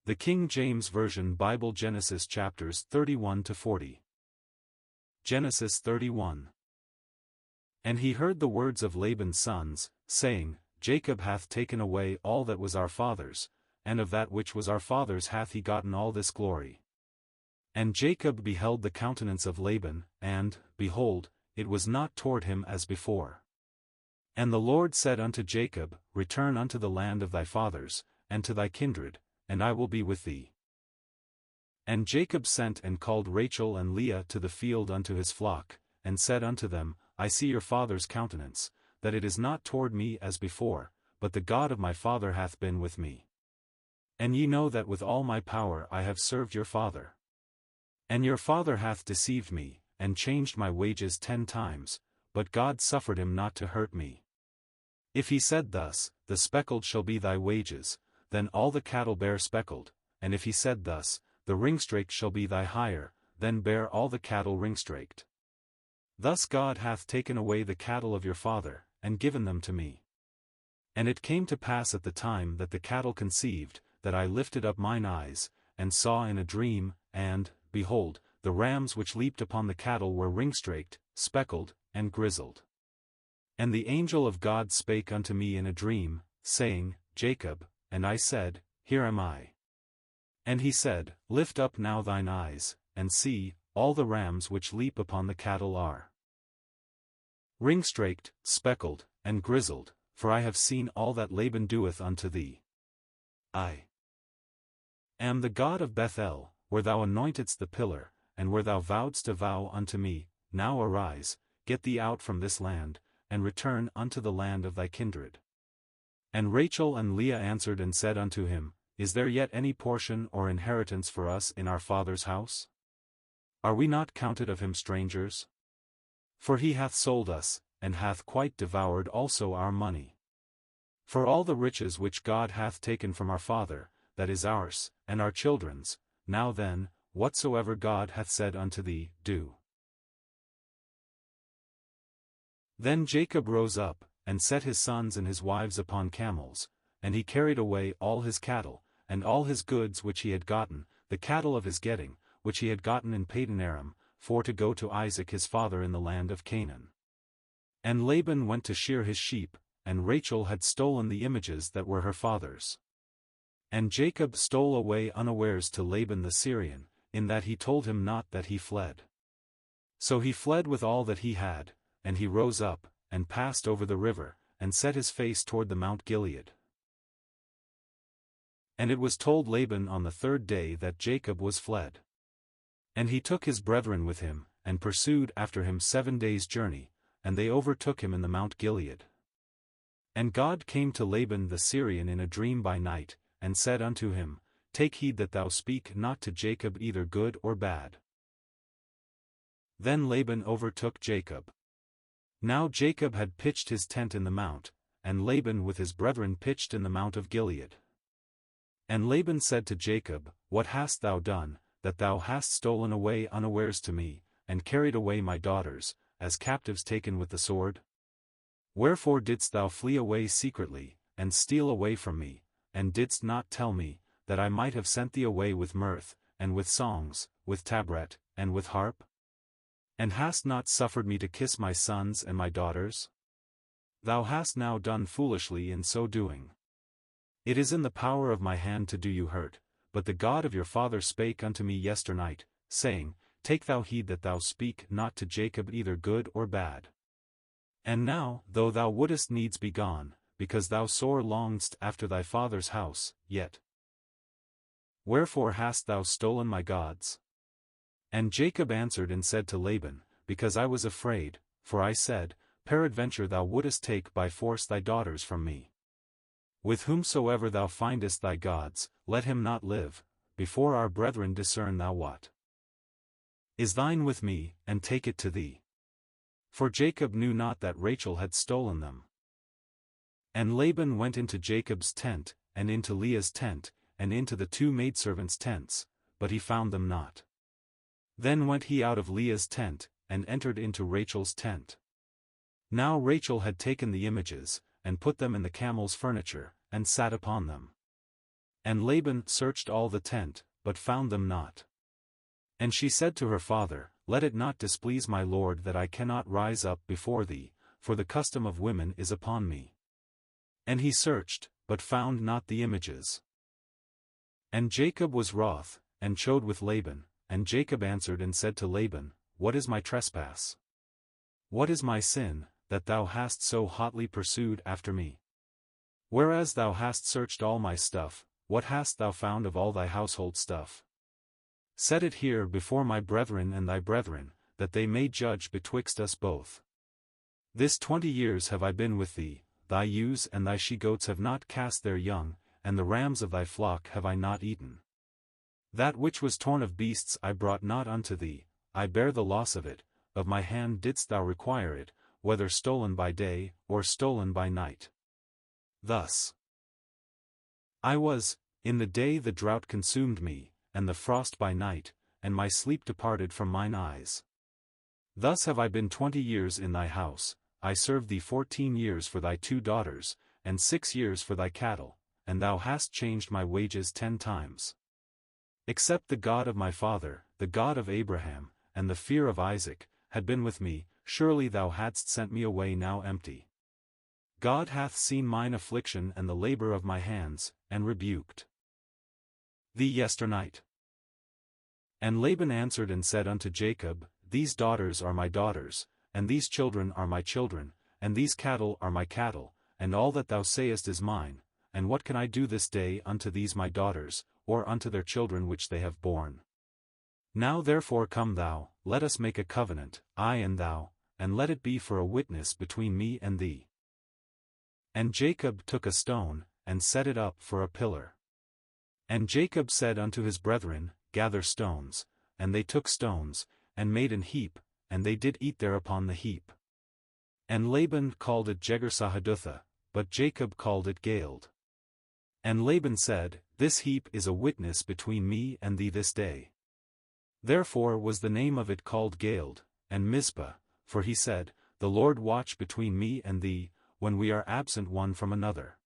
The King James Version Bible, Genesis chapters 31 to 40. Genesis 31. And he heard the words of Laban's sons, saying, Jacob hath taken away all that was our father's, and of that which was our father's hath he gotten all this glory. And Jacob beheld the countenance of Laban, and, behold, it was not toward him as before. And the Lord said unto Jacob, Return unto the land of thy fathers, and to thy kindred, and I will be with thee. And Jacob sent and called Rachel and Leah to the field unto his flock, and said unto them, I see your father's countenance, that it is not toward me as before, but the God of my father hath been with me. And ye know that with all my power I have served your father. And your father hath deceived me, and changed my wages 10 times, but God suffered him not to hurt me. If he said thus, The speckled shall be thy wages, then all the cattle bear speckled, and if he said thus, The ringstraked shall be thy hire, then bear all the cattle ringstraked. Thus God hath taken away the cattle of your father, and given them to me. And it came to pass at the time that the cattle conceived, that I lifted up mine eyes, and saw in a dream, and, behold, the rams which leaped upon the cattle were ringstraked, speckled, and grizzled. And the angel of God spake unto me in a dream, saying, Jacob, and I said, Here am I. And he said, Lift up now thine eyes, and see, all the rams which leap upon the cattle are ringstraked, speckled, and grizzled, for I have seen all that Laban doeth unto thee. I am the God of Bethel, where thou anointedst the pillar, and where thou vowedst a vow unto me. Now arise, get thee out from this land, and return unto the land of thy kindred. And Rachel and Leah answered and said unto him, Is there yet any portion or inheritance for us in our father's house? Are we not counted of him strangers? For he hath sold us, and hath quite devoured also our money. For all the riches which God hath taken from our father, that is ours, and our children's, now then, whatsoever God hath said unto thee, do. Then Jacob rose up, and set his sons and his wives upon camels, and he carried away all his cattle, and all his goods which he had gotten, the cattle of his getting, which he had gotten in Padan Aram, for to go to Isaac his father in the land of Canaan. And Laban went to shear his sheep, and Rachel had stolen the images that were her father's. And Jacob stole away unawares to Laban the Syrian, in that he told him not that he fled. So he fled with all that he had, and he rose up, and passed over the river, and set his face toward the Mount Gilead. And it was told Laban on the 3rd day that Jacob was fled. And he took his brethren with him, and pursued after him 7 days' journey, and they overtook him in the Mount Gilead. And God came to Laban the Syrian in a dream by night, and said unto him, Take heed that thou speak not to Jacob either good or bad. Then Laban overtook Jacob. Now Jacob had pitched his tent in the mount, and Laban with his brethren pitched in the mount of Gilead. And Laban said to Jacob, What hast thou done, that thou hast stolen away unawares to me, and carried away my daughters, as captives taken with the sword? Wherefore didst thou flee away secretly, and steal away from me, and didst not tell me, that I might have sent thee away with mirth, and with songs, with tabret, and with harp? And hast not suffered me to kiss my sons and my daughters? Thou hast now done foolishly in so doing. It is in the power of my hand to do you hurt, but the God of your father spake unto me yesternight, saying, Take thou heed that thou speak not to Jacob either good or bad. And now, though thou wouldest needs be gone, because thou sore longedst after thy father's house, yet wherefore hast thou stolen my gods? And Jacob answered and said to Laban, Because I was afraid, for I said, Peradventure thou wouldest take by force thy daughters from me. With whomsoever thou findest thy gods, let him not live, before our brethren discern thou what is thine with me, and take it to thee. For Jacob knew not that Rachel had stolen them. And Laban went into Jacob's tent, and into Leah's tent, and into the 2 maidservants' tents, but he found them not. Then went he out of Leah's tent, and entered into Rachel's tent. Now Rachel had taken the images, and put them in the camel's furniture, and sat upon them. And Laban searched all the tent, but found them not. And she said to her father, Let it not displease my lord that I cannot rise up before thee, for the custom of women is upon me. And he searched, but found not the images. And Jacob was wroth, and chode with Laban, and Jacob answered and said to Laban, What is my trespass? What is my sin, that thou hast so hotly pursued after me? Whereas thou hast searched all my stuff, what hast thou found of all thy household stuff? Set it here before my brethren and thy brethren, that they may judge betwixt us both. This 20 years have I been with thee, thy ewes and thy she-goats have not cast their young, and the rams of thy flock have I not eaten. That which was torn of beasts I brought not unto thee, I bear the loss of it, of my hand didst thou require it, whether stolen by day, or stolen by night. Thus I was, in the day the drought consumed me, and the frost by night, and my sleep departed from mine eyes. Thus have I been 20 years in thy house, I served thee 14 years for thy 2 daughters, and 6 years for thy cattle, and thou hast changed my wages 10 times. Except the God of my father, the God of Abraham, and the fear of Isaac, had been with me, surely thou hadst sent me away now empty. God hath seen mine affliction and the labor of my hands, and rebuked thee yesternight. And Laban answered and said unto Jacob, These daughters are my daughters, and these children are my children, and these cattle are my cattle, and all that thou sayest is mine, and what can I do this day unto these my daughters, or unto their children which they have borne? Now therefore come thou, let us make a covenant, I and thou, and let it be for a witness between me and thee. And Jacob took a stone, and set it up for a pillar. And Jacob said unto his brethren, Gather stones, and they took stones, and made an heap, and they did eat thereupon the heap. And Laban called it Jegar-sahadutha, but Jacob called it Galeed. And Laban said, This heap is a witness between me and thee this day. Therefore was the name of it called Galeed, and Mizpah, for he said, The Lord watch between me and thee, when we are absent one from another.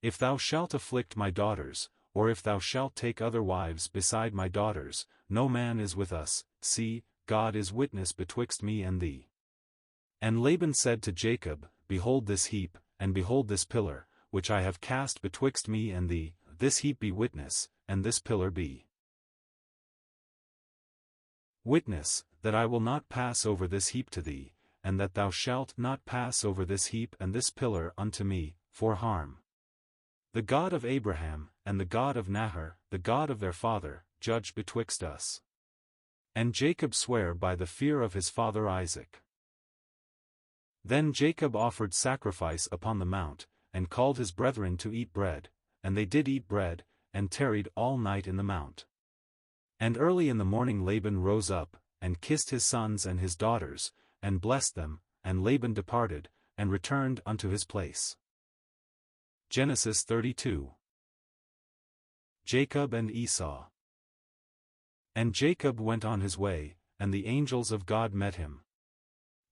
If thou shalt afflict my daughters, or if thou shalt take other wives beside my daughters, no man is with us, see, God is witness betwixt me and thee. And Laban said to Jacob, Behold this heap, and behold this pillar, which I have cast betwixt me and thee, this heap be witness, and this pillar be witness, that I will not pass over this heap to thee, and that thou shalt not pass over this heap and this pillar unto me, for harm. The God of Abraham, and the God of Nahor, the God of their father, judge betwixt us. And Jacob sware by the fear of his father Isaac. Then Jacob offered sacrifice upon the mount, and called his brethren to eat bread, and they did eat bread, and tarried all night in the mount. And early in the morning Laban rose up, and kissed his sons and his daughters, and blessed them, and Laban departed, and returned unto his place. Genesis 32. Jacob and Esau. And Jacob went on his way, and the angels of God met him.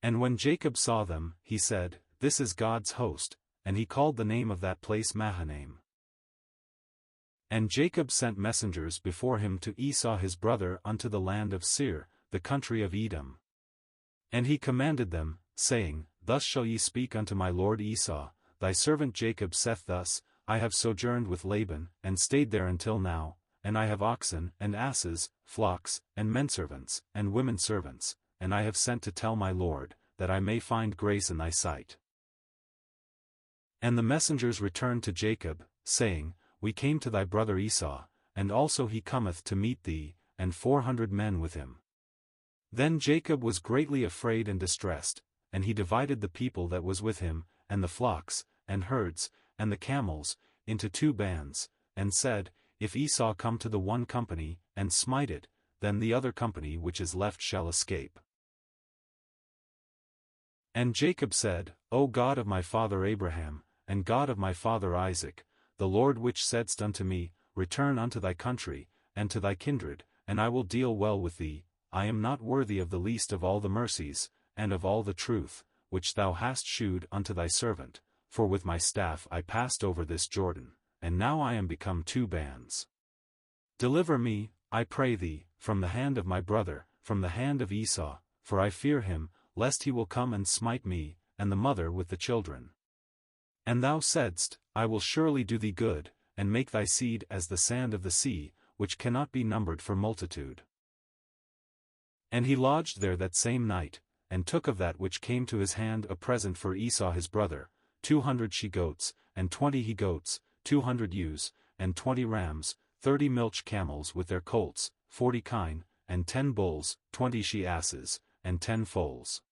And when Jacob saw them, he said, This is God's host, and he called the name of that place Mahanaim. And Jacob sent messengers before him to Esau his brother unto the land of Seir, the country of Edom. And he commanded them, saying, Thus shall ye speak unto my lord Esau, Thy servant Jacob saith thus, I have sojourned with Laban, and stayed there until now, and I have oxen, and asses, flocks, and menservants, and women servants, and I have sent to tell my lord, that I may find grace in thy sight. And the messengers returned to Jacob, saying, We came to thy brother Esau, and also he cometh to meet thee, and 400 men with him. Then Jacob was greatly afraid and distressed, and he divided the people that was with him, and the flocks, and herds, and the camels, into 2 bands, and said, If Esau come to the one company, and smite it, then the other company which is left shall escape. And Jacob said, O God of my father Abraham, and God of my father Isaac, the Lord which saidst unto me, Return unto thy country, and to thy kindred, and I will deal well with thee, I am not worthy of the least of all the mercies, and of all the truth, which thou hast shewed unto thy servant, for with my staff I passed over this Jordan, and now I am become two bands. Deliver me, I pray thee, from the hand of my brother, from the hand of Esau, for I fear him, lest he will come and smite me, and the mother with the children. And thou saidst, I will surely do thee good, and make thy seed as the sand of the sea, which cannot be numbered for multitude. And he lodged there that same night, and took of that which came to his hand a present for Esau his brother, 200 she-goats, and 20 he-goats, 200 ewes, and 20 rams, 30 milch camels with their colts, 40 kine, and 10 bulls, 20 she-asses, and 10 foals.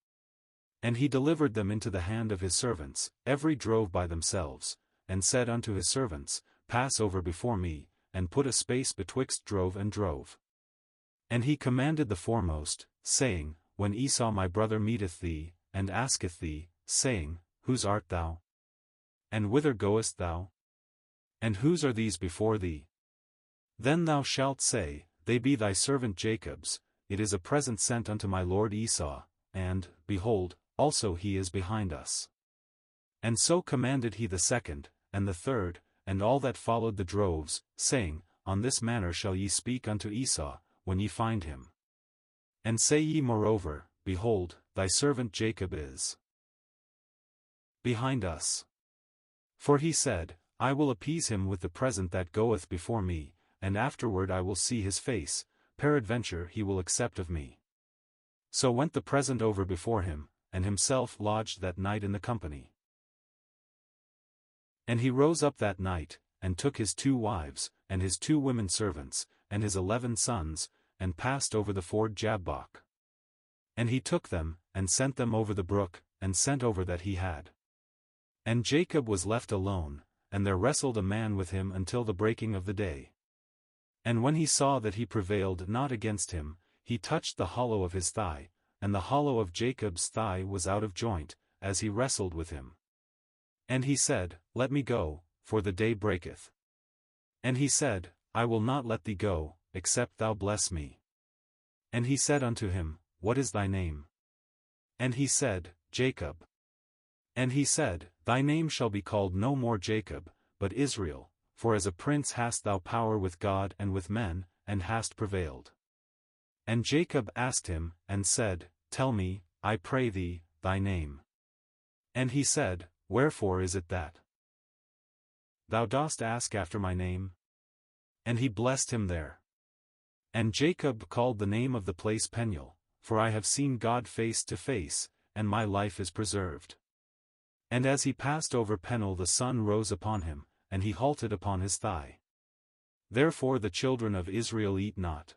And he delivered them into the hand of his servants, every drove by themselves, and said unto his servants, Pass over before me, and put a space betwixt drove and drove. And he commanded the foremost, saying, When Esau my brother meeteth thee, and asketh thee, saying, Whose art thou? And whither goest thou? And whose are these before thee? Then thou shalt say, They be thy servant Jacob's, it is a present sent unto my lord Esau, and, behold, also he is behind us. And so commanded he the second, and the third, and all that followed the droves, saying, On this manner shall ye speak unto Esau, when ye find him. And say ye moreover, Behold, thy servant Jacob is behind us. For he said, I will appease him with the present that goeth before me, and afterward I will see his face, peradventure he will accept of me. So went the present over before him, and himself lodged that night in the company. And he rose up that night, and took his 2 wives, and his 2 women servants, and his 11 sons, and passed over the ford Jabbok. And he took them, and sent them over the brook, and sent over that he had. And Jacob was left alone, and there wrestled a man with him until the breaking of the day. And when he saw that he prevailed not against him, he touched the hollow of his thigh, and the hollow of Jacob's thigh was out of joint, as he wrestled with him. And he said, Let me go, for the day breaketh. And he said, I will not let thee go, except thou bless me. And he said unto him, What is thy name? And he said, Jacob. And he said, Thy name shall be called no more Jacob, but Israel, for as a prince hast thou power with God and with men, and hast prevailed. And Jacob asked him, and said, Tell me, I pray thee, thy name. And he said, Wherefore is it that thou dost ask after my name? And he blessed him there. And Jacob called the name of the place Peniel, for I have seen God face to face, and my life is preserved. And as he passed over Peniel the sun rose upon him, and he halted upon his thigh. Therefore the children of Israel eat not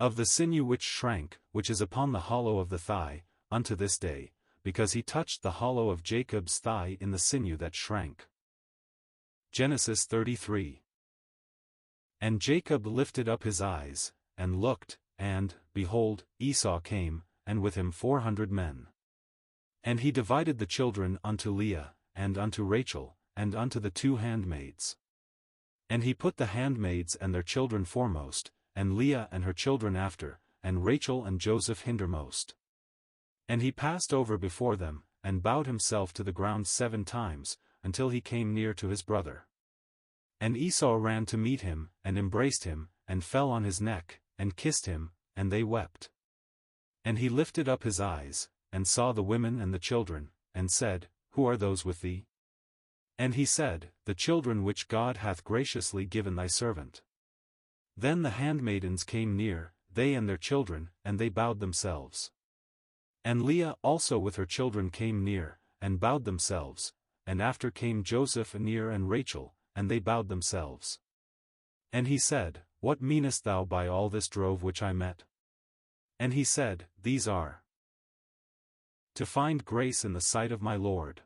of the sinew which shrank, which is upon the hollow of the thigh, unto this day, because he touched the hollow of Jacob's thigh in the sinew that shrank. Genesis 33. And Jacob lifted up his eyes, and looked, and, behold, Esau came, and with him 400 men. And he divided the children unto Leah, and unto Rachel, and unto the 2 handmaids. And he put the handmaids and their children foremost, and Leah and her children after, and Rachel and Joseph hindermost. And he passed over before them, and bowed himself to the ground 7 times, until he came near to his brother. And Esau ran to meet him, and embraced him, and fell on his neck, and kissed him, and they wept. And he lifted up his eyes, and saw the women and the children, and said, Who are those with thee? And he said, The children which God hath graciously given thy servant. Then the handmaidens came near, they and their children, and they bowed themselves. And Leah also with her children came near, and bowed themselves, and after came Joseph near and Rachel, and they bowed themselves. And he said, What meanest thou by all this drove which I met? And he said, These are to find grace in the sight of my Lord.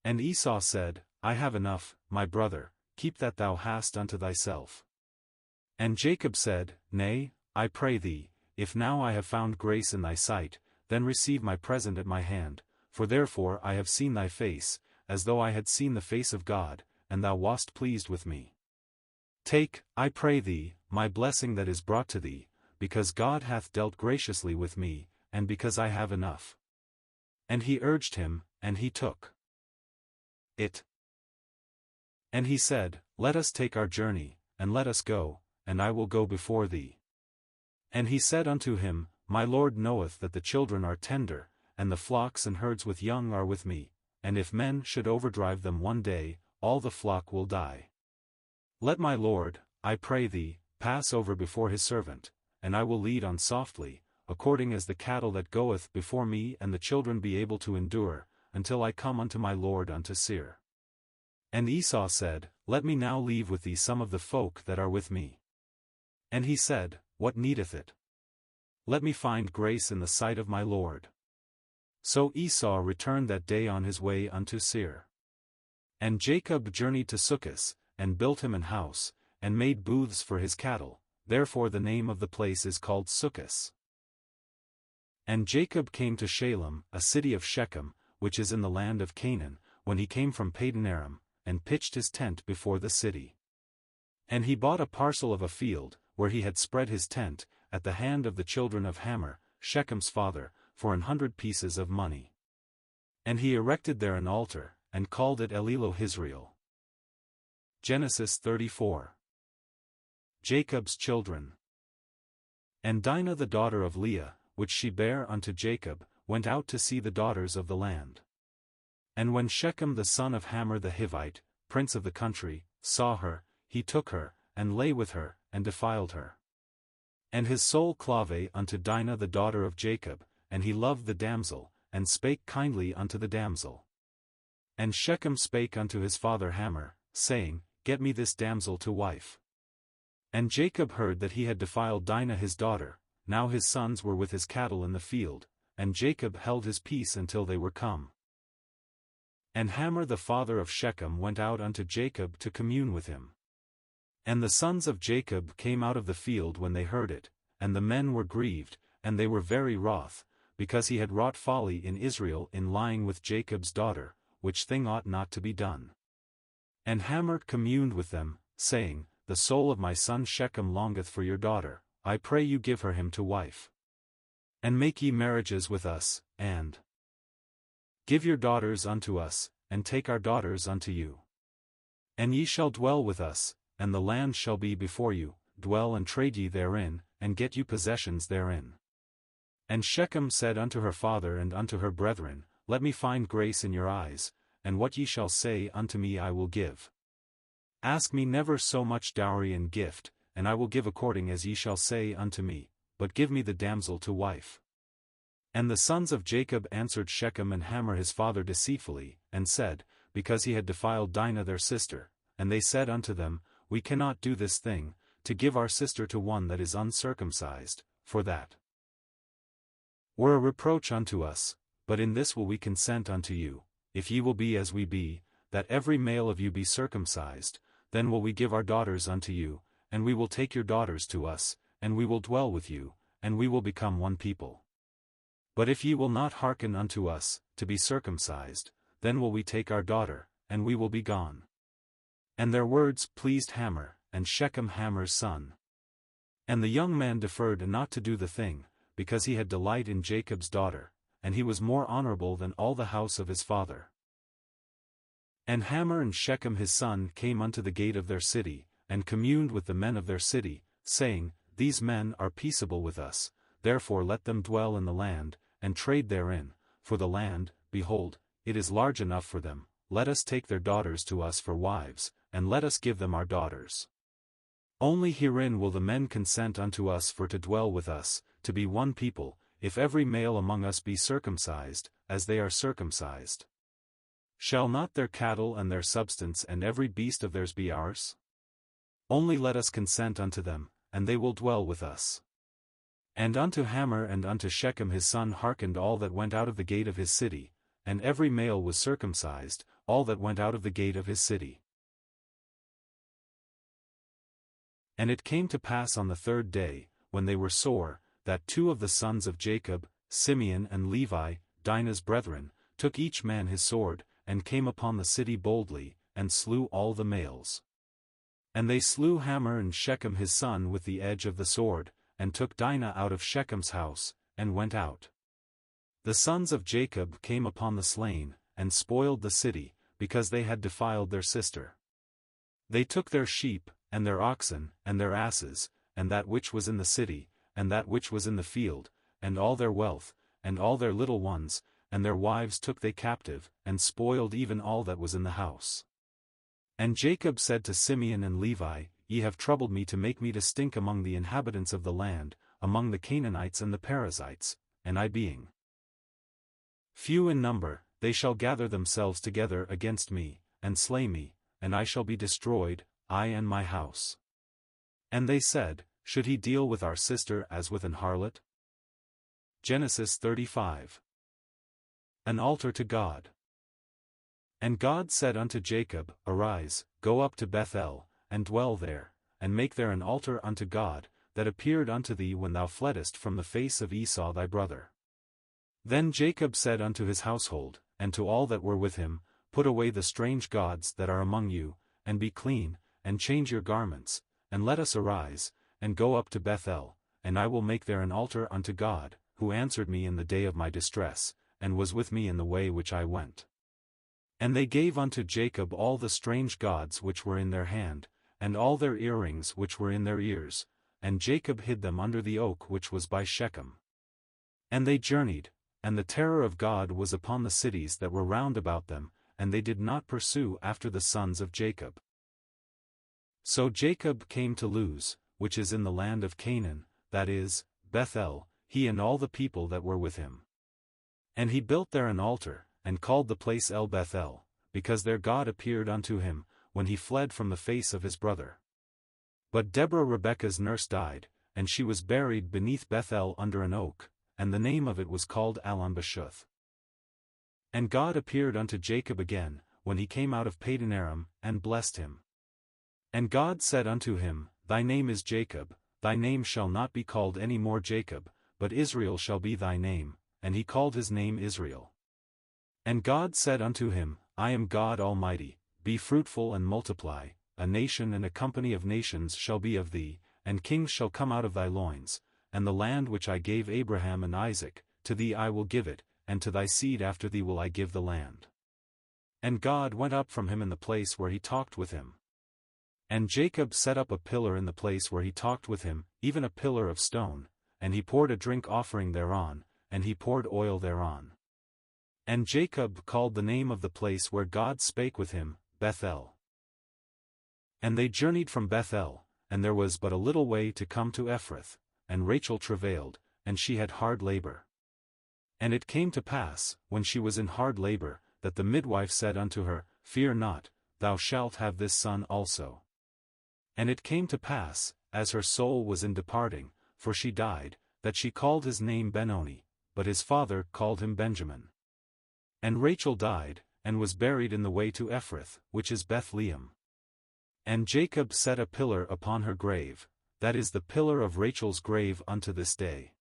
And Esau said, I have enough, my brother, keep that thou hast unto thyself. And Jacob said, Nay, I pray thee, if now I have found grace in thy sight, then receive my present at my hand, for therefore I have seen thy face, as though I had seen the face of God, and thou wast pleased with me. Take, I pray thee, my blessing that is brought to thee, because God hath dealt graciously with me, and because I have enough. And he urged him, and he took it. And he said, Let us take our journey, and let us go, and I will go before thee. And he said unto him, My Lord knoweth that the children are tender, and the flocks and herds with young are with me, and if men should overdrive them one day, all the flock will die. Let my Lord, I pray thee, pass over before his servant, and I will lead on softly, according as the cattle that goeth before me and the children be able to endure, until I come unto my Lord unto Seir. And Esau said, Let me now leave with thee some of the folk that are with me. And he said, What needeth it? Let me find grace in the sight of my Lord. So Esau returned that day on his way unto Seir. And Jacob journeyed to Succoth, and built him an house, and made booths for his cattle, therefore the name of the place is called Succoth. And Jacob came to Shalem, a city of Shechem, which is in the land of Canaan, when he came from Padan Aram, and pitched his tent before the city. And he bought a parcel of a field, where he had spread his tent, at the hand of the children of Hamor, Shechem's father, for 100 pieces of money. And he erected there an altar, and called it Elilohizrael. Genesis 34. Jacob's children. And Dinah the daughter of Leah, which she bare unto Jacob, went out to see the daughters of the land. And when Shechem the son of Hamor the Hivite, prince of the country, saw her, he took her, and lay with her, and defiled her. And his soul clave unto Dinah the daughter of Jacob, and he loved the damsel, and spake kindly unto the damsel. And Shechem spake unto his father Hamor, saying, Get me this damsel to wife. And Jacob heard that he had defiled Dinah his daughter. Now his sons were with his cattle in the field, and Jacob held his peace until they were come. And Hamor the father of Shechem went out unto Jacob to commune with him. And the sons of Jacob came out of the field when they heard it, and the men were grieved, and they were very wroth, because he had wrought folly in Israel in lying with Jacob's daughter, which thing ought not to be done. And Hamor communed with them, saying, The soul of my son Shechem longeth for your daughter, I pray you give her him to wife. And make ye marriages with us, and give your daughters unto us, and take our daughters unto you. And ye shall dwell with us, and the land shall be before you, dwell and trade ye therein, and get you possessions therein. And Shechem said unto her father and unto her brethren, Let me find grace in your eyes, and what ye shall say unto me I will give. Ask me never so much dowry and gift, and I will give according as ye shall say unto me, but give me the damsel to wife. And the sons of Jacob answered Shechem and Hamor his father deceitfully, and said, Because he had defiled Dinah their sister, and they said unto them, We cannot do this thing, to give our sister to one that is uncircumcised, for that were a reproach unto us, but in this will we consent unto you, if ye will be as we be, that every male of you be circumcised, then will we give our daughters unto you, and we will take your daughters to us, and we will dwell with you, and we will become one people. But if ye will not hearken unto us, to be circumcised, then will we take our daughter, and we will be gone. And their words pleased Hamor, and Shechem Hamor's son. And the young man deferred not to do the thing, because he had delight in Jacob's daughter, and he was more honorable than all the house of his father. And Hamor and Shechem his son came unto the gate of their city, and communed with the men of their city, saying, These men are peaceable with us, therefore let them dwell in the land, and trade therein, for the land, behold, it is large enough for them, let us take their daughters to us for wives, and let us give them our daughters. Only herein will the men consent unto us for to dwell with us, to be one people, if every male among us be circumcised, as they are circumcised. Shall not their cattle and their substance and every beast of theirs be ours? Only let us consent unto them, and they will dwell with us. And unto Hamor and unto Shechem his son hearkened all that went out of the gate of his city, and every male was circumcised, all that went out of the gate of his city. And it came to pass on the third day, when they were sore, that two of the sons of Jacob, Simeon and Levi, Dinah's brethren, took each man his sword, and came upon the city boldly, and slew all the males. And they slew Hamor and Shechem his son with the edge of the sword, and took Dinah out of Shechem's house, and went out. The sons of Jacob came upon the slain, and spoiled the city, because they had defiled their sister. They took their sheep, and their oxen, and their asses, and that which was in the city, and that which was in the field, and all their wealth, and all their little ones, and their wives took they captive, and spoiled even all that was in the house. And Jacob said to Simeon and Levi, Ye have troubled me to make me to stink among the inhabitants of the land, among the Canaanites and the Perizzites, and I being few in number, they shall gather themselves together against me, and slay me, and I shall be destroyed, I and my house. And they said, Should he deal with our sister as with an harlot? Genesis 35. An altar to God. And God said unto Jacob, Arise, go up to Bethel, and dwell there, and make there an altar unto God, that appeared unto thee when thou fleddest from the face of Esau thy brother. Then Jacob said unto his household, and to all that were with him, Put away the strange gods that are among you, and be clean, and change your garments, and let us arise, and go up to Bethel, and I will make there an altar unto God, who answered me in the day of my distress, and was with me in the way which I went. And they gave unto Jacob all the strange gods which were in their hand, and all their earrings which were in their ears, and Jacob hid them under the oak which was by Shechem. And they journeyed, and the terror of God was upon the cities that were round about them, and they did not pursue after the sons of Jacob. So Jacob came to Luz, which is in the land of Canaan, that is, Bethel, he and all the people that were with him. And he built there an altar, and called the place El Bethel, because their God appeared unto him, when he fled from the face of his brother. But Deborah Rebekah's nurse died, and she was buried beneath Bethel under an oak, and the name of it was called Allon-Bashuth. And God appeared unto Jacob again, when he came out of Padanaram, and blessed him. And God said unto him, Thy name is Jacob, thy name shall not be called any more Jacob, but Israel shall be thy name, and he called his name Israel. And God said unto him, I am God Almighty, be fruitful and multiply, a nation and a company of nations shall be of thee, and kings shall come out of thy loins, and the land which I gave Abraham and Isaac, to thee I will give it, and to thy seed after thee will I give the land. And God went up from him in the place where he talked with him. And Jacob set up a pillar in the place where he talked with him, even a pillar of stone, and he poured a drink offering thereon, and he poured oil thereon. And Jacob called the name of the place where God spake with him, Bethel. And they journeyed from Bethel, and there was but a little way to come to Ephrath, and Rachel travailed, and she had hard labor. And it came to pass, when she was in hard labor, that the midwife said unto her, Fear not, thou shalt have this son also. And it came to pass, as her soul was in departing, for she died, that she called his name Benoni, but his father called him Benjamin. And Rachel died, and was buried in the way to Ephrath, which is Bethlehem. And Jacob set a pillar upon her grave, that is the pillar of Rachel's grave unto this day.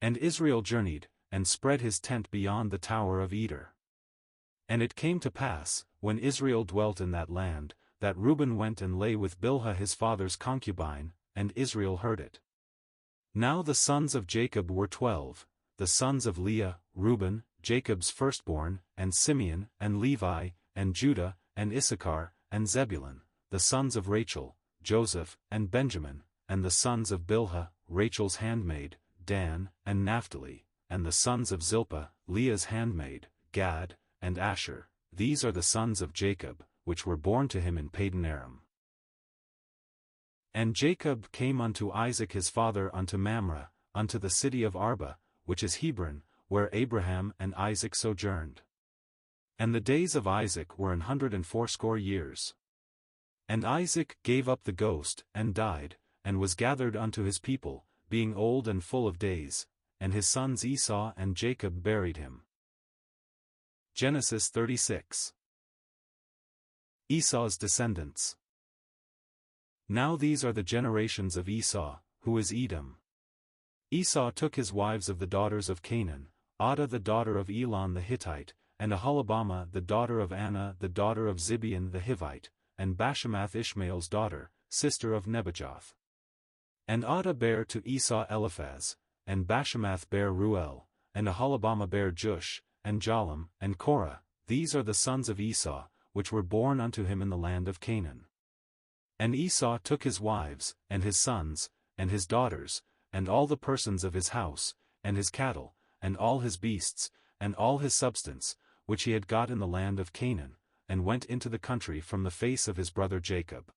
And Israel journeyed, and spread his tent beyond the tower of Eder. And it came to pass, when Israel dwelt in that land, that Reuben went and lay with Bilhah his father's concubine, and Israel heard it. Now the sons of Jacob were 12, the sons of Leah, Reuben, Jacob's firstborn, and Simeon, and Levi, and Judah, and Issachar, and Zebulun, the sons of Rachel, Joseph, and Benjamin, and the sons of Bilhah, Rachel's handmaid, Dan, and Naphtali, and the sons of Zilpah, Leah's handmaid, Gad, and Asher. These are the sons of Jacob, which were born to him in Padanaram. And Jacob came unto Isaac his father unto Mamre, unto the city of Arba, which is Hebron, where Abraham and Isaac sojourned. And the days of Isaac were 180 years. And Isaac gave up the ghost, and died, and was gathered unto his people, being old and full of days, and his sons Esau and Jacob buried him. Genesis 36. Esau's descendants. Now these are the generations of Esau, who is Edom. Esau took his wives of the daughters of Canaan, Adah the daughter of Elon the Hittite, and Aholibamah the daughter of Anna the daughter of Zibeon the Hivite, and Bashemath Ishmael's daughter, sister of Nebajoth. And Adah bare to Esau Eliphaz, and Bashemath bare Ruel, and Aholibamah bare Jush, and Jalam, and Korah. These are the sons of Esau, which were born unto him in the land of Canaan. And Esau took his wives, and his sons, and his daughters, and all the persons of his house, and his cattle, and all his beasts, and all his substance, which he had got in the land of Canaan, and went into the country from the face of his brother Jacob.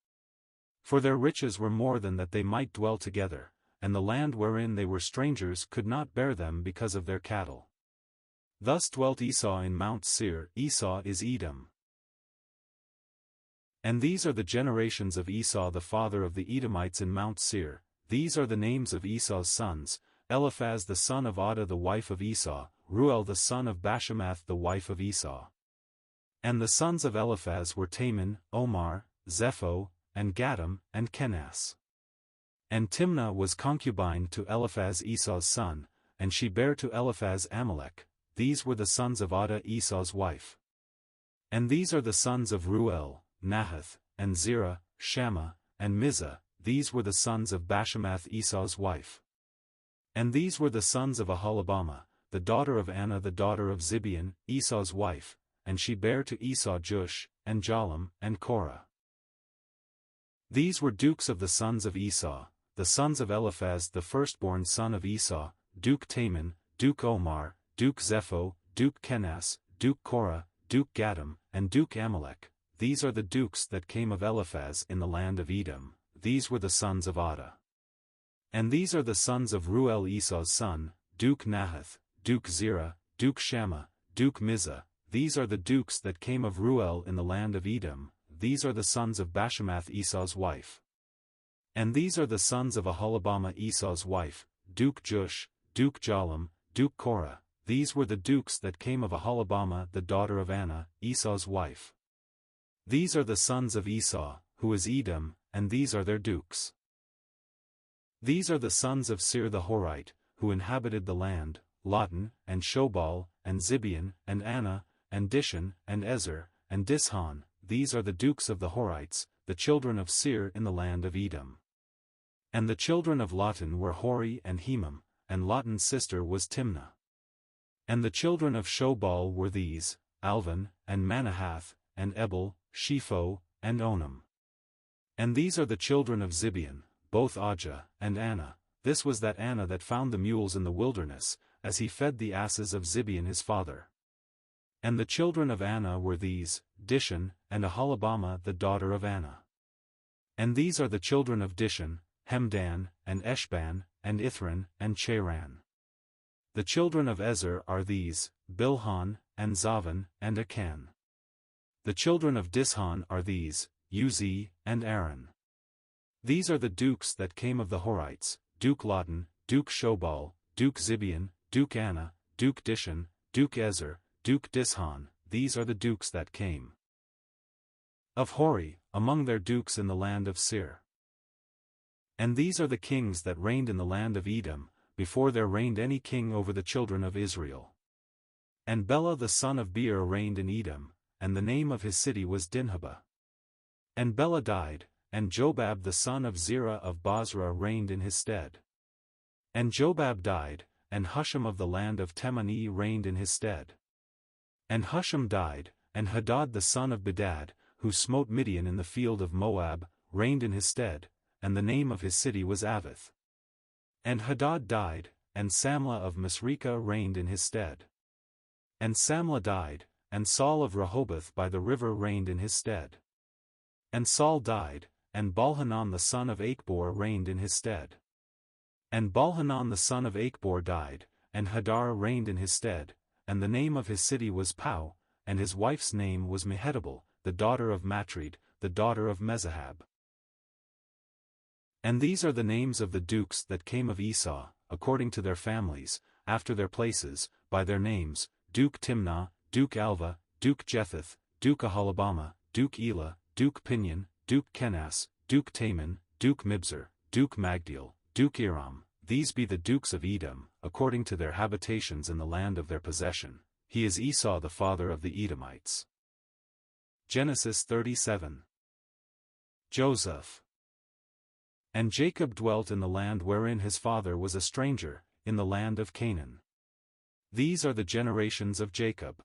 For their riches were more than that they might dwell together, and the land wherein they were strangers could not bear them because of their cattle. Thus dwelt Esau in Mount Seir. Esau is Edom. And these are the generations of Esau the father of the Edomites in Mount Seir. These are the names of Esau's sons: Eliphaz the son of Adah the wife of Esau, Ruel the son of Bashemath the wife of Esau. And the sons of Eliphaz were Taman, Omar, Zepho, and Gatam, and Kenas. And Timnah was concubine to Eliphaz Esau's son, and she bare to Eliphaz Amalek. These were the sons of Adah Esau's wife. And these are the sons of Ruel, Nahath, and Zerah, Shammah, and Mizah. These were the sons of Bashemath Esau's wife. And these were the sons of Aholibamah, the daughter of Anna the daughter of Zibeon, Esau's wife, and she bare to Esau Jush, and Jalam, and Korah. These were dukes of the sons of Esau, the sons of Eliphaz the firstborn son of Esau, Duke Taman, Duke Omar, Duke Zepho, Duke Kenas, Duke Korah, Duke Gatam, and Duke Amalek. These are the dukes that came of Eliphaz in the land of Edom. These were the sons of Adah. And these are the sons of Ruel Esau's son, Duke Nahath, Duke Zerah, Duke Shammah, Duke Mizah. These are the dukes that came of Ruel in the land of Edom. These are the sons of Bashemath Esau's wife. And these are the sons of Aholibamah Esau's wife, Duke Jush, Duke Jalam, Duke Korah. These were the dukes that came of Aholibamah the daughter of Anna, Esau's wife. These are the sons of Esau, who is Edom, and these are their dukes. These are the sons of Seir the Horite, who inhabited the land: Lotan, and Shobal, and Zibeon, and Anna, and Dishon, and Ezer, and Dishon. These are the dukes of the Horites, the children of Seir in the land of Edom. And the children of Lotan were Hori and Hemam, and Lotan's sister was Timnah. And the children of Shobal were these: Alvan, and Manahath, and Ebal, Shepho, and Onam. And these are the children of Zibeon, both Ajah and Anna. This was that Anna that found the mules in the wilderness, as he fed the asses of Zibeon his father. And the children of Anna were these: Dishon, and Aholibamah the daughter of Anna. And these are the children of Dishon: Hemdan, and Eshban, and Ithran, and Cheran. The children of Ezer are these: Bilhan, and Zavan, and Akan. The children of Dishon are these: Uzi, and Aaron. These are the dukes that came of the Horites: Duke Lotan, Duke Shobal, Duke Zibeon, Duke Anna, Duke Dishon, Duke Ezer, Duke Dishon. These are the dukes that came of Hori, among their dukes in the land of Seir. And these are the kings that reigned in the land of Edom, before there reigned any king over the children of Israel. And Bela the son of Beer reigned in Edom, and the name of his city was Dinhabah. And Bela died, and Jobab the son of Zerah of Bozrah reigned in his stead. And Jobab died, and Husham of the land of Temani reigned in his stead. And Husham died, and Hadad the son of Bedad, who smote Midian in the field of Moab, reigned in his stead, and the name of his city was Avith. And Hadad died, and Samlah of Masrekah reigned in his stead. And Samlah died, and Saul of Rehoboth by the river reigned in his stead. And Saul died, and Baalhanan the son of Achbor reigned in his stead. And Baalhanan the son of Achbor died, and Hadar reigned in his stead, and the name of his city was Pau, and his wife's name was Mehetabel, the daughter of Matred, the daughter of Mezahab. And these are the names of the dukes that came of Esau, according to their families, after their places, by their names: Duke Timnah, Duke Alva, Duke Jetheth, Duke Aholibamah, Duke Elah, Duke Pinion, Duke Kenas, Duke Taman, Duke Mibzar, Duke Magdiel, Duke Iram. These be the dukes of Edom, according to their habitations in the land of their possession. He is Esau the father of the Edomites. Genesis 37. Joseph. And Jacob dwelt in the land wherein his father was a stranger, in the land of Canaan. These are the generations of Jacob.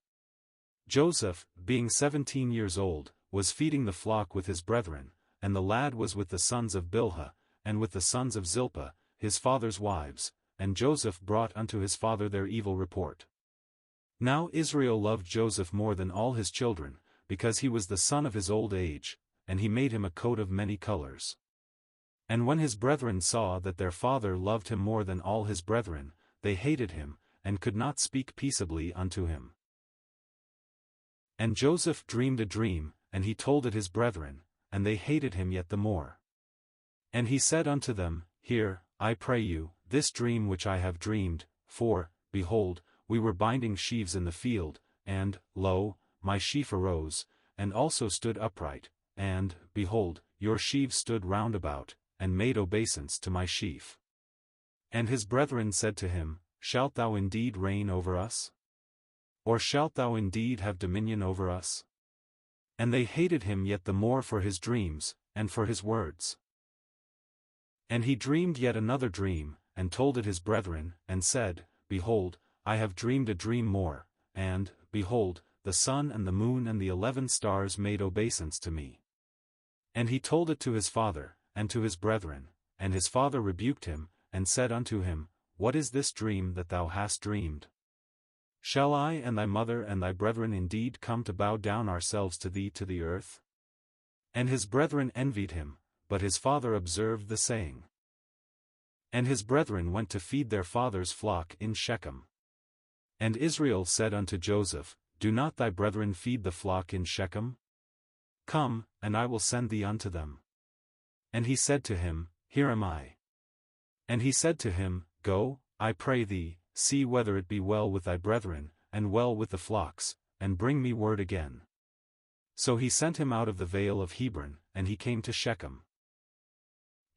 Joseph, being 17 years old, was feeding the flock with his brethren, and the lad was with the sons of Bilhah, and with the sons of Zilpah, his father's wives, and Joseph brought unto his father their evil report. Now Israel loved Joseph more than all his children, because he was the son of his old age, and he made him a coat of many colors. And when his brethren saw that their father loved him more than all his brethren, they hated him, and could not speak peaceably unto him. And Joseph dreamed a dream, and he told it his brethren, and they hated him yet the more. And he said unto them, Hear, I pray you, this dream which I have dreamed, for, behold, we were binding sheaves in the field, and, lo, my sheaf arose, and also stood upright, and, behold, your sheaves stood round about, and made obeisance to my sheaf. And his brethren said to him, Shalt thou indeed reign over us? Or shalt thou indeed have dominion over us? And they hated him yet the more for his dreams, and for his words. And he dreamed yet another dream, and told it his brethren, and said, Behold, I have dreamed a dream more, and, behold, the sun and the moon and the 11 stars made obeisance to me. And he told it to his father, and to his brethren, and his father rebuked him, and said unto him, What is this dream that thou hast dreamed? Shall I and thy mother and thy brethren indeed come to bow down ourselves to thee to the earth? And his brethren envied him, but his father observed the saying. And his brethren went to feed their father's flock in Shechem. And Israel said unto Joseph, Do not thy brethren feed the flock in Shechem? Come, and I will send thee unto them. And he said to him, Here am I. And he said to him, Go, I pray thee, see whether it be well with thy brethren, and well with the flocks, and bring me word again. So he sent him out of the vale of Hebron, and he came to Shechem.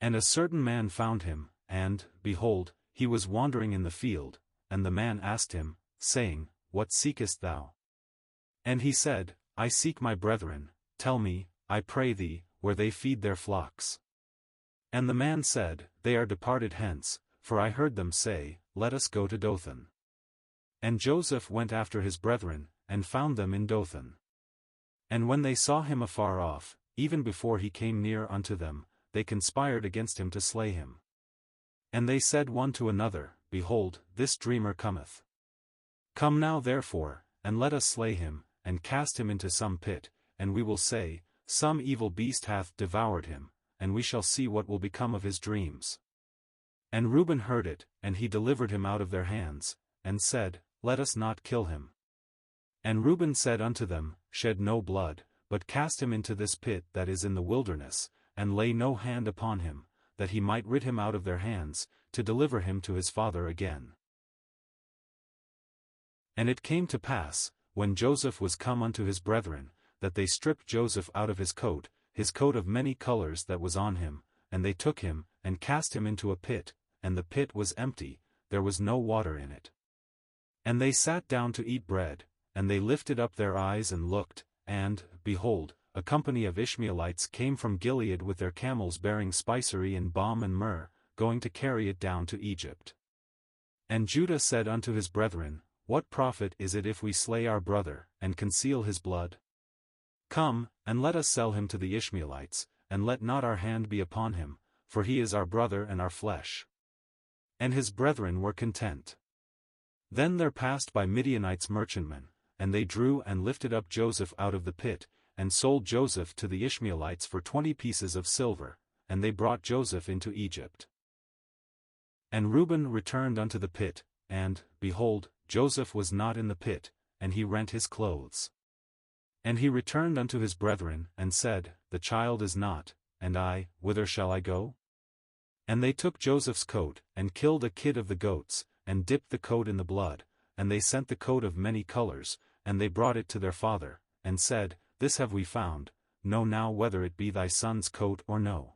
And a certain man found him, and, behold, he was wandering in the field, and the man asked him, saying, What seekest thou? And he said, I seek my brethren, tell me, I pray thee, where they feed their flocks. And the man said, They are departed hence, for I heard them say, Let us go to Dothan. And Joseph went after his brethren, and found them in Dothan. And when they saw him afar off, even before he came near unto them, they conspired against him to slay him. And they said one to another, Behold, this dreamer cometh. Come now therefore, and let us slay him, and cast him into some pit, and we will say, Some evil beast hath devoured him, and we shall see what will become of his dreams. And Reuben heard it, and he delivered him out of their hands, and said, Let us not kill him. And Reuben said unto them, Shed no blood, but cast him into this pit that is in the wilderness, and lay no hand upon him, that he might rid him out of their hands, to deliver him to his father again. And it came to pass, when Joseph was come unto his brethren, that they stripped Joseph out of his coat of many colors that was on him, and they took him, and cast him into a pit, and the pit was empty, there was no water in it. And they sat down to eat bread, and they lifted up their eyes and looked, and, behold, a company of Ishmaelites came from Gilead with their camels bearing spicery and balm and myrrh, going to carry it down to Egypt. And Judah said unto his brethren, What profit is it if we slay our brother, and conceal his blood? Come, and let us sell him to the Ishmaelites, and let not our hand be upon him, for he is our brother and our flesh. And his brethren were content. Then there passed by Midianites merchantmen, and they drew and lifted up Joseph out of the pit, and sold Joseph to the Ishmaelites for 20 pieces of silver, and they brought Joseph into Egypt. And Reuben returned unto the pit, and, behold, Joseph was not in the pit, and he rent his clothes. And he returned unto his brethren, and said, The child is not, and I, whither shall I go? And they took Joseph's coat, and killed a kid of the goats, and dipped the coat in the blood, and they sent the coat of many colors, and they brought it to their father, and said, This have we found, know now whether it be thy son's coat or no.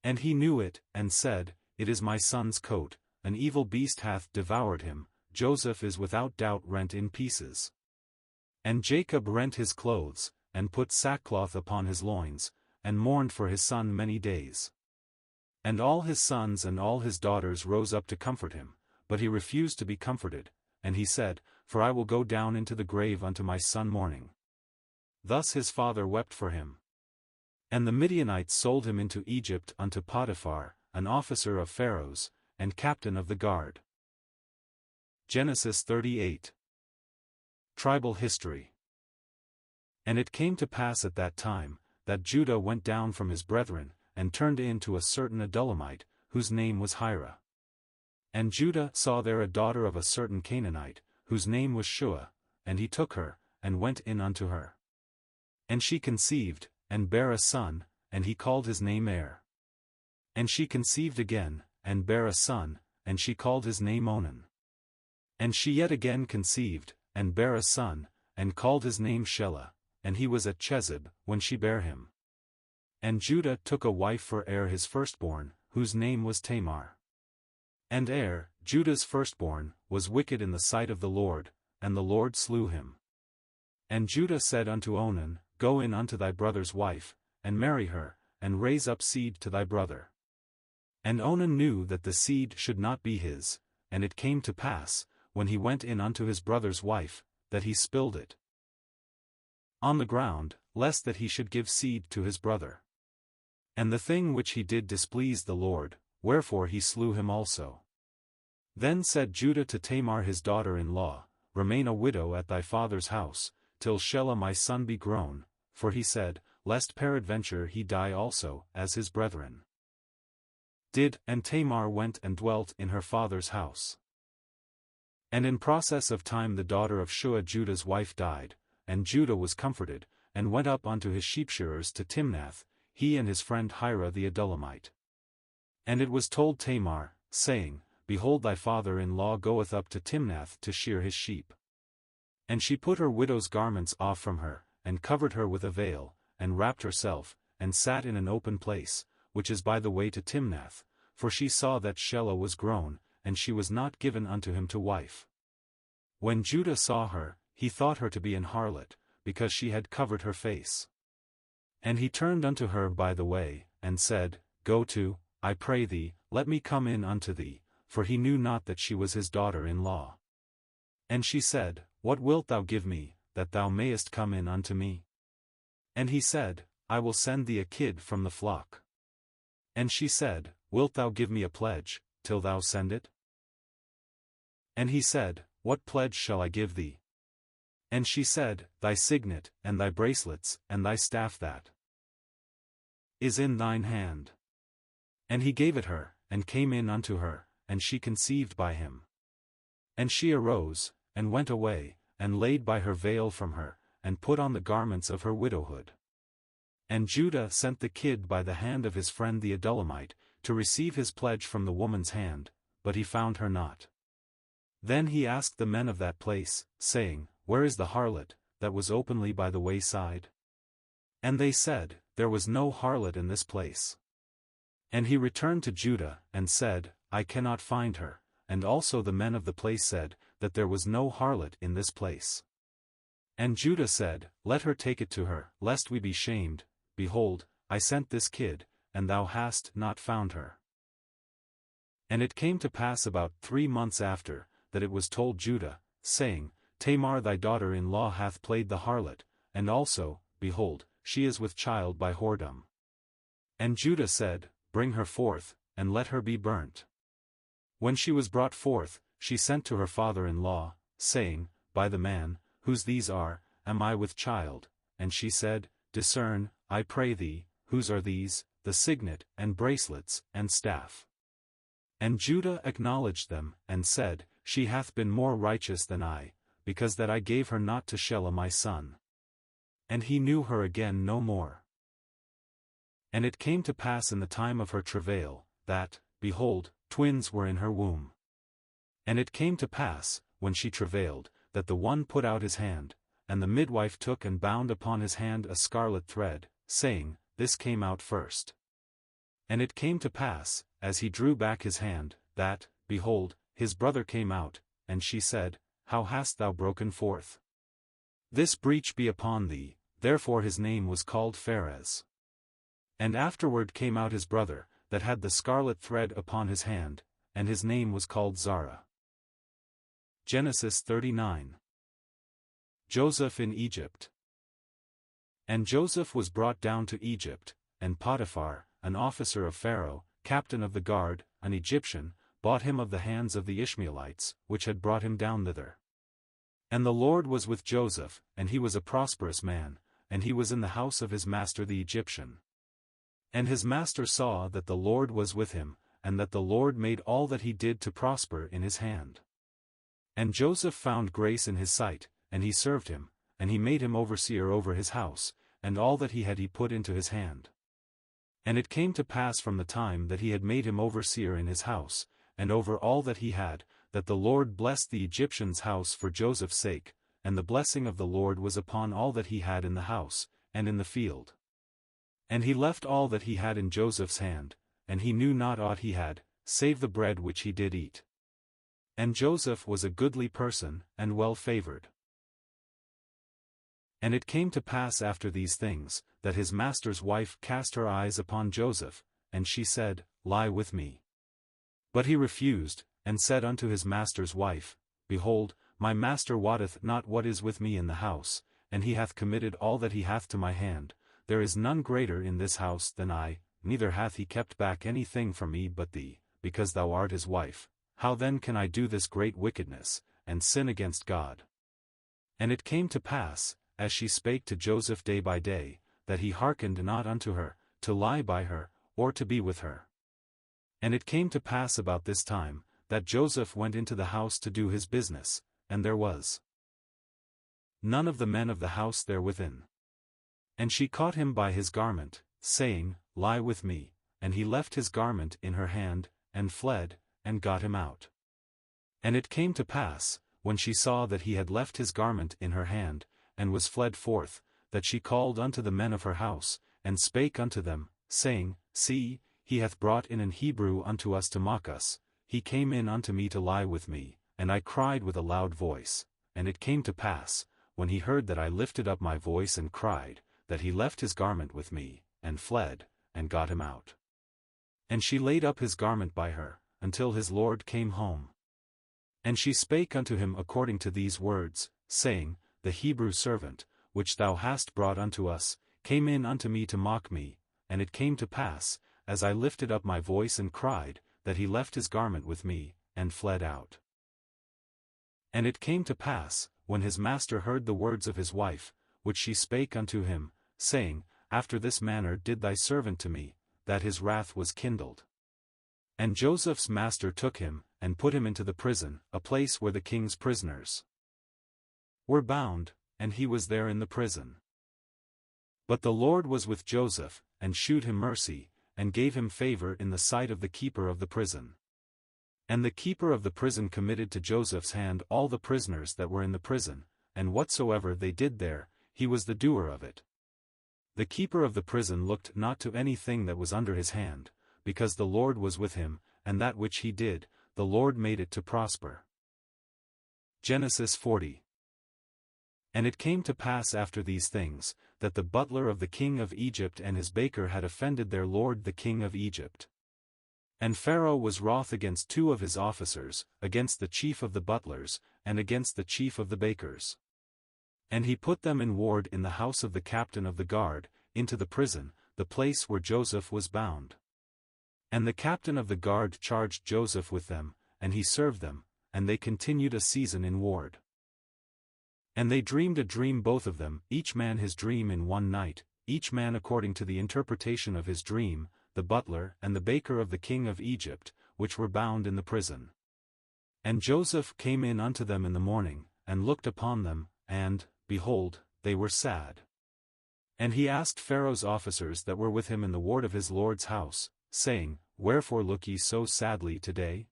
And he knew it, and said, It is my son's coat, an evil beast hath devoured him, Joseph is without doubt rent in pieces. And Jacob rent his clothes, and put sackcloth upon his loins, and mourned for his son many days. And all his sons and all his daughters rose up to comfort him, but he refused to be comforted, and he said, for I will go down into the grave unto my son mourning. Thus his father wept for him. And the Midianites sold him into Egypt unto Potiphar, an officer of Pharaoh's, and captain of the guard. Genesis 38. Tribal history. And it came to pass at that time, that Judah went down from his brethren, and turned in to a certain Adullamite, whose name was Hira. And Judah saw there a daughter of a certain Canaanite, whose name was Shua, and he took her, and went in unto her. And she conceived, and bare a son, and he called his name And she conceived again, and bare a son, and she called his name Onan. And she yet again conceived, and bare a son, and called his name Shelah, and he was at Chezib, when she bare him. And Judah took a wife for his firstborn, whose name was Tamar. And Judah's firstborn, was wicked in the sight of the Lord, and the Lord slew him. And Judah said unto Onan, Go in unto thy brother's wife, and marry her, and raise up seed to thy brother. And Onan knew that the seed should not be his, and it came to pass, when he went in unto his brother's wife, that he spilled it on the ground, lest that he should give seed to his brother. And the thing which he did displeased the Lord, wherefore he slew him also. Then said Judah to Tamar his daughter-in-law, Remain a widow at thy father's house, till Shelah my son be grown, for he said, Lest peradventure he die also, as his brethren did. And Tamar went and dwelt in her father's house. And in process of time the daughter of Shua Judah's wife died, and Judah was comforted, and went up unto his sheepshearers to Timnath, he and his friend Hira the Adullamite. And it was told Tamar, saying, Behold thy father-in-law goeth up to Timnath to shear his sheep. And she put her widow's garments off from her, and covered her with a veil, and wrapped herself, and sat in an open place, which is by the way to Timnath, for she saw that Shelah was grown, and she was not given unto him to wife. When Judah saw her, he thought her to be an harlot, because she had covered her face. And he turned unto her by the way, and said, Go to, I pray thee, let me come in unto thee, for he knew not that she was his daughter-in-law. And she said, What wilt thou give me, that thou mayest come in unto me? And he said, I will send thee a kid from the flock. And she said, Wilt thou give me a pledge, till thou send it? And he said, What pledge shall I give thee? And she said, Thy signet, and thy bracelets, and thy staff that is in thine hand. And he gave it her, and came in unto her, and she conceived by him. And she arose, and went away, and laid by her veil from her, and put on the garments of her widowhood. And Judah sent the kid by the hand of his friend the Adullamite, to receive his pledge from the woman's hand, but he found her not. Then he asked the men of that place, saying, Where is the harlot, that was openly by the wayside? And they said, There was no harlot in this place. And he returned to Judah, and said, I cannot find her, and also the men of the place said, that there was no harlot in this place. And Judah said, Let her take it to her, lest we be shamed. Behold, I sent this kid, and thou hast not found her. And it came to pass about 3 months after, that it was told Judah, saying, Tamar thy daughter-in-law hath played the harlot, and also, behold, she is with child by whoredom. And Judah said, Bring her forth, and let her be burnt. When she was brought forth, she sent to her father-in-law, saying, By the man, whose these are, am I with child? And she said, Discern, I pray thee, whose are these, the signet, and bracelets, and staff. And Judah acknowledged them, and said, She hath been more righteous than I, because that I gave her not to Shelah my son. And he knew her again no more. And it came to pass in the time of her travail, that, behold, twins were in her womb. And it came to pass, when she travailed, that the one put out his hand, and the midwife took and bound upon his hand a scarlet thread, saying, This came out first. And it came to pass, as he drew back his hand, that, behold, his brother came out, and she said, How hast thou broken forth? This breach be upon thee. Therefore his name was called Pharez. And afterward came out his brother, that had the scarlet thread upon his hand, and his name was called Zara. Genesis 39. Joseph in Egypt. And Joseph was brought down to Egypt, and Potiphar, an officer of Pharaoh, captain of the guard, an Egyptian, bought him of the hands of the Ishmaelites, which had brought him down thither. And the Lord was with Joseph, and he was a prosperous man, and he was in the house of his master the Egyptian. And his master saw that the Lord was with him, and that the Lord made all that he did to prosper in his hand. And Joseph found grace in his sight, and he served him, and he made him overseer over his house, and all that he had he put into his hand. And it came to pass from the time that he had made him overseer in his house, and over all that he had, that the Lord blessed the Egyptian's house for Joseph's sake, and the blessing of the Lord was upon all that he had in the house, and in the field. And he left all that he had in Joseph's hand, and he knew not aught he had, save the bread which he did eat. And Joseph was a goodly person, and well favored. And it came to pass after these things, that his master's wife cast her eyes upon Joseph, and she said, Lie with me. But he refused, and said unto his master's wife, Behold, my master wotteth not what is with me in the house, and he hath committed all that he hath to my hand. There is none greater in this house than I, neither hath he kept back any thing from me but thee, because thou art his wife. How then can I do this great wickedness, and sin against God? And it came to pass, as she spake to Joseph day by day, that he hearkened not unto her, to lie by her, or to be with her. And it came to pass about this time, that Joseph went into the house to do his business, and there was none of the men of the house there within. And she caught him by his garment, saying, Lie with me, and he left his garment in her hand, and fled, and got him out. And it came to pass, when she saw that he had left his garment in her hand, and was fled forth, that she called unto the men of her house, and spake unto them, saying, See, he hath brought in an Hebrew unto us to mock us. He came in unto me to lie with me, and I cried with a loud voice. And it came to pass, when he heard that I lifted up my voice and cried, that he left his garment with me, and fled, and got him out. And she laid up his garment by her, until his lord came home. And she spake unto him according to these words, saying, The Hebrew servant, which thou hast brought unto us, came in unto me to mock me. And it came to pass, as I lifted up my voice and cried, that he left his garment with me, and fled out. And it came to pass, when his master heard the words of his wife, which she spake unto him, saying, After this manner did thy servant to me, that his wrath was kindled. And Joseph's master took him, and put him into the prison, a place where the king's prisoners were bound, and he was there in the prison. But the Lord was with Joseph, and shewed him mercy, and gave him favor in the sight of the keeper of the prison. And the keeper of the prison committed to Joseph's hand all the prisoners that were in the prison, and whatsoever they did there, he was the doer of it. The keeper of the prison looked not to anything that was under his hand, because the Lord was with him, and that which he did, the Lord made it to prosper. Genesis 40. And it came to pass after these things, that the butler of the king of Egypt and his baker had offended their lord the king of Egypt. And Pharaoh was wroth against two of his officers, against the chief of the butlers, and against the chief of the bakers. And he put them in ward in the house of the captain of the guard, into the prison, the place where Joseph was bound. And the captain of the guard charged Joseph with them, and he served them, and they continued a season in ward. And they dreamed a dream both of them, each man his dream in one night, each man according to the interpretation of his dream, the butler and the baker of the king of Egypt, which were bound in the prison. And Joseph came in unto them in the morning, and looked upon them, and, behold, they were sad. And he asked Pharaoh's officers that were with him in the ward of his lord's house, saying, Wherefore look ye so sadly today?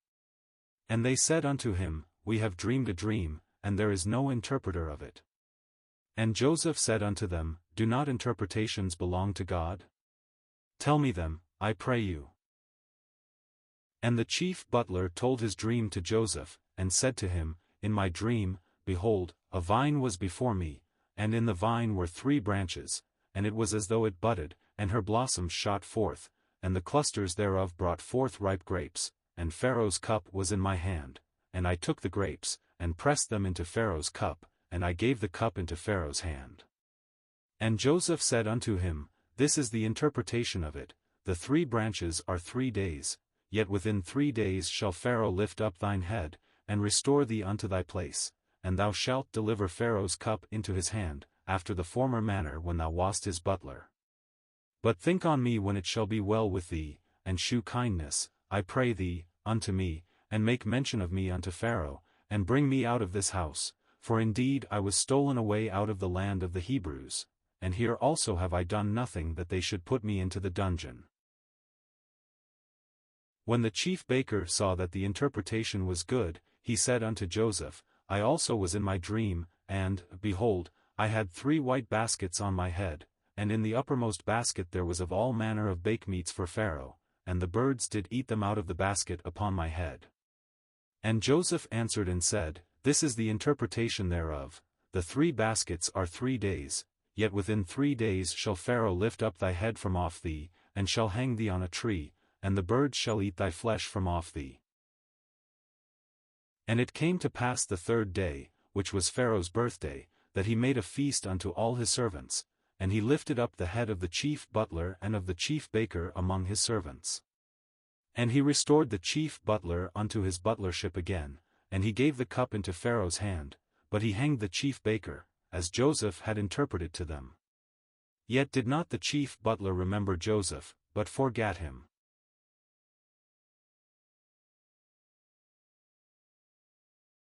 And they said unto him, We have dreamed a dream, and there is no interpreter of it. And Joseph said unto them, Do not interpretations belong to God? Tell me them, I pray you. And the chief butler told his dream to Joseph, and said to him, In my dream, behold, a vine was before me, and in the vine were 3 branches, and it was as though it budded, and her blossoms shot forth, and the clusters thereof brought forth ripe grapes, and Pharaoh's cup was in my hand, and I took the grapes, and pressed them into Pharaoh's cup, and I gave the cup into Pharaoh's hand. And Joseph said unto him, This is the interpretation of it, the 3 branches are 3 days, yet within 3 days shall Pharaoh lift up thine head, and restore thee unto thy place, and thou shalt deliver Pharaoh's cup into his hand, after the former manner when thou wast his butler. But think on me when it shall be well with thee, and shew kindness, I pray thee, unto me, and make mention of me unto Pharaoh, and bring me out of this house, for indeed I was stolen away out of the land of the Hebrews, and here also have I done nothing that they should put me into the dungeon. When the chief baker saw that the interpretation was good, he said unto Joseph, I also was in my dream, and, behold, I had 3 white baskets on my head, and in the uppermost basket there was of all manner of bakemeats for Pharaoh, and the birds did eat them out of the basket upon my head. And Joseph answered and said, This is the interpretation thereof, the 3 baskets are 3 days, yet within 3 days shall Pharaoh lift up thy head from off thee, and shall hang thee on a tree, and the birds shall eat thy flesh from off thee. And it came to pass the 3rd day, which was Pharaoh's birthday, that he made a feast unto all his servants, and he lifted up the head of the chief butler and of the chief baker among his servants. And he restored the chief butler unto his butlership again, and he gave the cup into Pharaoh's hand, but he hanged the chief baker, as Joseph had interpreted to them. Yet did not the chief butler remember Joseph, but forgat him.